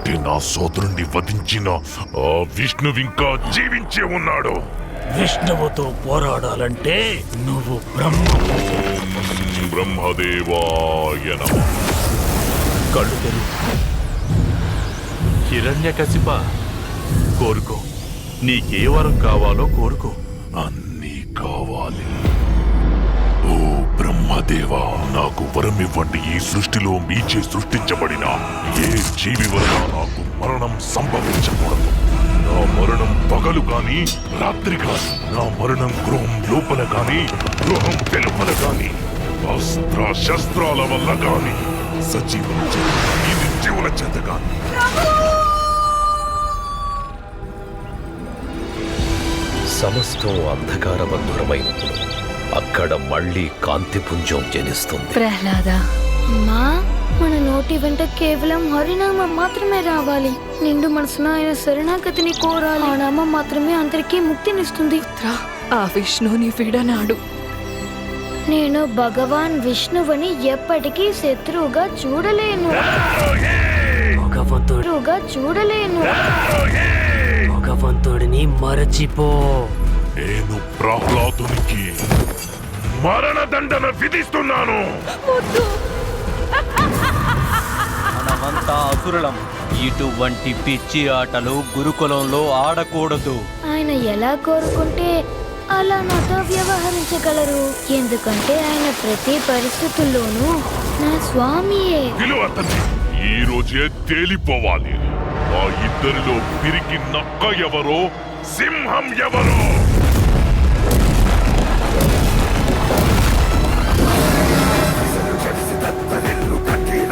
అంటే నా సోదరుణ్ణి వధించిన ఆ విష్ణువింకా జీవించే ఉన్నాడు. విష్ణువుతో పోరాడాలంటే నువ్వు బ్రహ్మదేవాయ నమః. కళ్ళు తెరువు. హిరణ్యకశిప, కోరుకో. నీకే వరం కావాలో కోరుకో. అన్నీ కావాలి. ఓ బ్రహ్మదేవా, నాకు వరం ఇవ్వండి. ఈ సృష్టిలో మీచే సృష్టించబడిన ఏ జీవి వల్ల నాకు మరణం సంభవించకూడదు. నా మరణం పగలు కాని రాత్రి కాని, నా మరణం గృహం లోపల కాని గృహం వెలుపల కాని, అస్త్ర శస్త్రాల వల్ల కాని, సజీవుల చేత కాని, నిర్జీవుల చేత కాని. సమస్తం అంధకారబంధురమైనప్పుడు అక్కడ మళ్ళీ కాంతిపుంజం జనిస్తుంది. ప్రహ్లాద, మా మన నోటి వెంట కేవలం హరినామం మాత్రమే రావాలి. నిండు మనసున ఆయన శరణాగతిని కోరాలి. ఆ నామం మాత్రమే అందరికీ ముక్తినిస్తుంది. ఆ విష్ణుని విడనాడు. నేను భగవాన్ విష్ణువుని ఎప్పటికీ శత్రువుగా చూడలేను. భగవంతుడిని మరచిపో. నేను ప్రహ్లాదునికి మరణదండన విధిస్తున్నాను. మనమంతా అసురులం. ఇటువంటి పిచ్చి ఆటలు గురుకులంలో ఆడకూడదు. ఆయన ఎలా కోరుకుంటే అలా నాతో వ్యవహరించగలరు. ఎందుకంటే ఆయన ప్రతి పరిస్థితుల్లోనూ నా స్వామియే. విలువతని ఈ రోజే తేలిపోవాలి. ఆ ఇద్దరిలో పిరికి నక్క ఎవరో, సింహం ఎవరో. కట్టిన